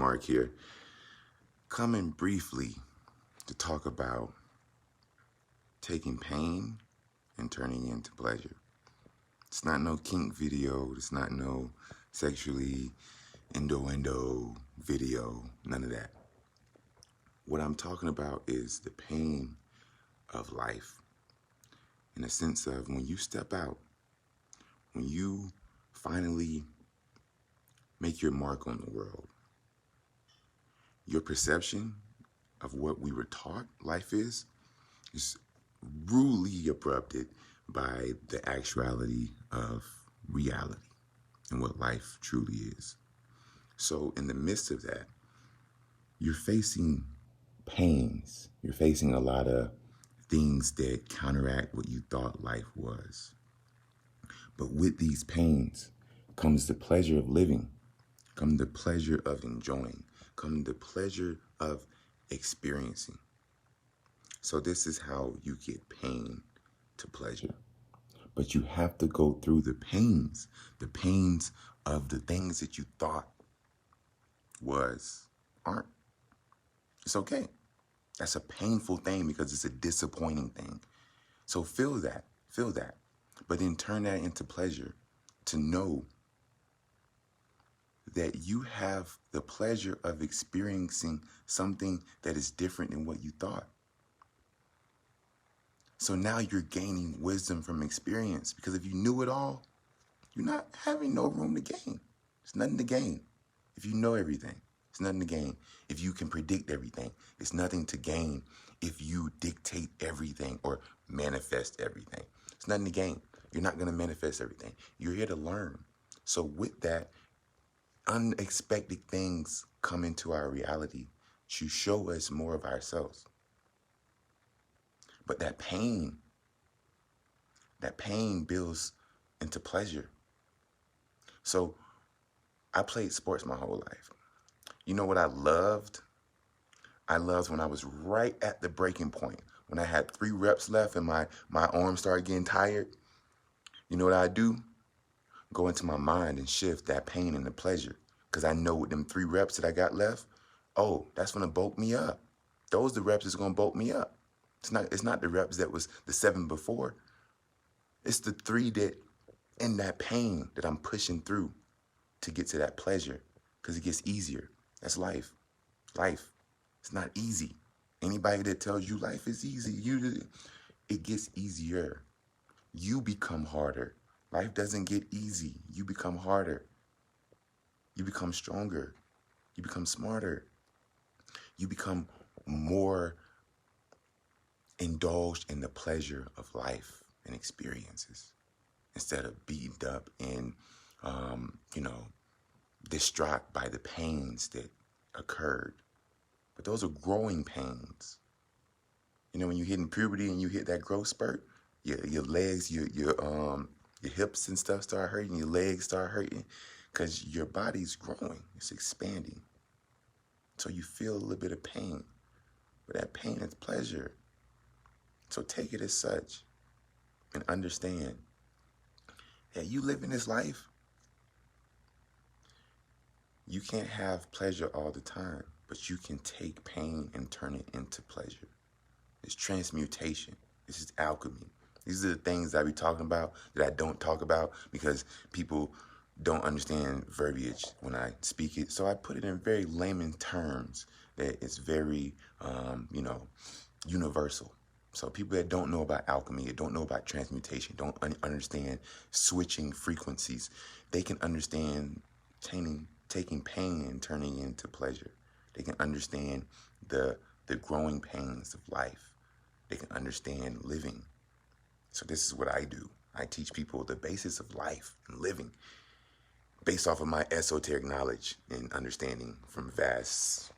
Mark here, coming briefly to talk about taking pain and turning it into pleasure. It's not no kink video. It's not no sexually innuendo video. None of that. What I'm talking about is the pain of life, in the sense of when you step out, when you finally make your mark on the world, your perception of what we were taught life is rudely abrupted by the actuality of reality and what life truly is. So in the midst of that, you're facing pains. You're facing a lot of things that counteract what you thought life was. But with these pains comes the pleasure of living, comes the pleasure of enjoying, comes the pleasure of experiencing. So this is how you get pain to pleasure. But you have to go through the pains of the things that you thought aren't. It's okay. That's a painful thing because it's a disappointing thing. So feel that, but then turn that into pleasure, to know that you have the pleasure of experiencing something that is different than what you thought. So now you're gaining wisdom from experience, because if you knew it all, you're not having no room to gain. There's nothing to gain. If you know everything, it's nothing to gain. If you can predict everything, it's nothing to gain. If you dictate everything or manifest everything, it's nothing to gain. You're not going to manifest everything. You're here to learn. So with that, unexpected things come into our reality to show us more of ourselves. But that pain builds into pleasure. So I played sports my whole life. You know what I loved? I loved when I was right at the breaking point, when I had 3 reps left and my arms started getting tired. You know what I do? Go into my mind and shift that pain into pleasure. Because I know with them 3 reps that I got left, oh, that's going to bulk me up. Those are the reps that's going to bulk me up. It's not the reps that was the 7 before. It's the 3 that in that pain that I'm pushing through to get to that pleasure, because it gets easier. That's life. Life. It's not easy. Anybody that tells you life is easy, it gets easier. You become harder. Life doesn't get easy. You become harder. You become stronger. You become smarter. You become more indulged in the pleasure of life and experiences, instead of beaten up and, distraught by the pains that occurred. But those are growing pains. You know, when you hit in puberty and you hit that growth spurt, your legs, your hips and stuff start hurting, your legs start hurting, because your body's growing, it's expanding. So you feel a little bit of pain, but that pain is pleasure. So take it as such and understand that you live in this life. You can't have pleasure all the time, but you can take pain and turn it into pleasure. It's transmutation. This is alchemy. These are the things I be talking about that I don't talk about because people don't understand verbiage when I speak it. So I put it in very layman terms that it's very, universal. So people that don't know about alchemy, that don't know about transmutation, don't understand switching frequencies, they can understand taking pain and turning it into pleasure. They can understand the growing pains of life. They can understand living. So this is what I do. I teach people the basis of life and living based off of my esoteric knowledge and understanding from vast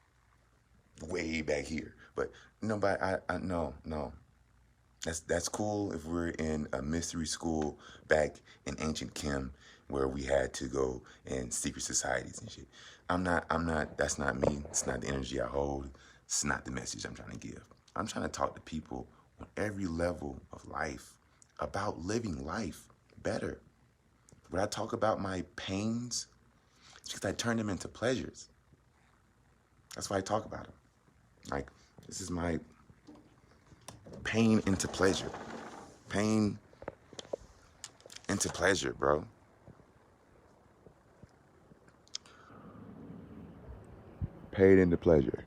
way back here. But no, That's cool if we're in a mystery school back in ancient Kim where we had to go in secret societies and shit. That's not me. It's not the energy I hold. It's not the message I'm trying to give. I'm trying to talk to people on every level of life about living life better. When I talk about my pains, it's because I turn them into pleasures. That's why I talk about them. Like, this is my pain into pleasure. Pain into pleasure, bro. Pain into pleasure.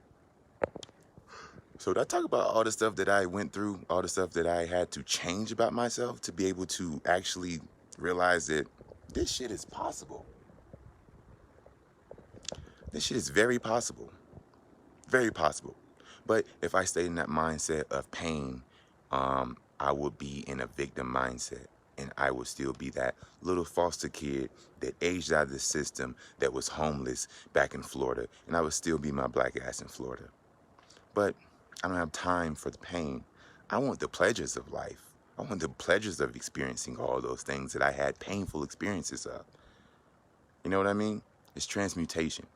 So did I talk about all the stuff that I went through, all the stuff that I had to change about myself to be able to actually realize that this shit is possible? This shit is very possible. Very possible. But if I stay in that mindset of pain, I would be in a victim mindset. And I would still be that little foster kid that aged out of the system that was homeless back in Florida. And I would still be my black ass in Florida. But I don't have time for the pain. I want the pleasures of life. I want the pleasures of experiencing all those things that I had painful experiences of. You know what I mean? It's transmutation.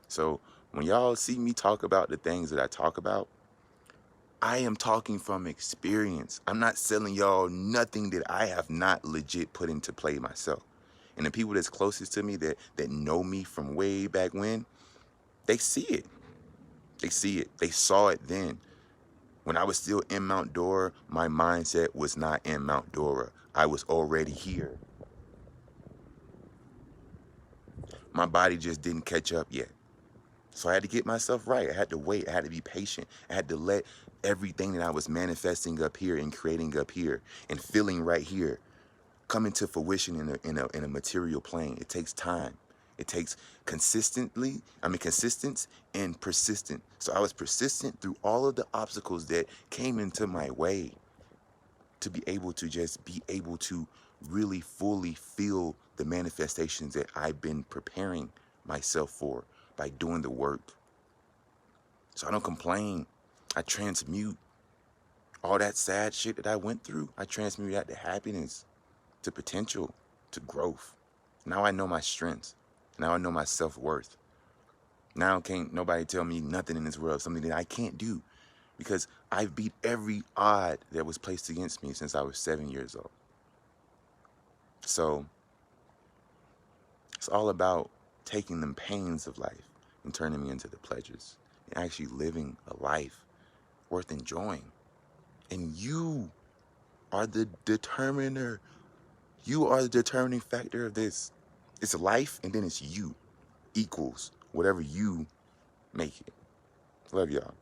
So when y'all see me talk about the things that I talk about, I am talking from experience. I'm not selling y'all nothing that I have not legit put into play myself. And the people that's closest to me that know me from way back when, they see it. They see it. They saw it then. When I was still in Mount Dora, my mindset was not in Mount Dora. I was already here. My body just didn't catch up yet. So I had to get myself right. I had to wait. I had to be patient. I had to let everything that I was manifesting up here and creating up here and feeling right here come into fruition in a material plane. It takes time. It takes consistent and persistent. So I was persistent through all of the obstacles that came into my way to be able to just be able to really fully feel the manifestations that I've been preparing myself for by doing the work. So I don't complain. I transmute all that sad shit that I went through. I transmute that to happiness, to potential, to growth. Now I know my strengths. Now I know my self-worth. Now can't nobody tell me nothing in this world, something that I can't do, because I've beat every odd that was placed against me since I was 7 years old. So it's all about taking the pains of life and turning me into the pleasures and actually living a life worth enjoying. And you are the determiner. You are the determining factor of this. It's life, and then it's you equals whatever you make it. Love y'all.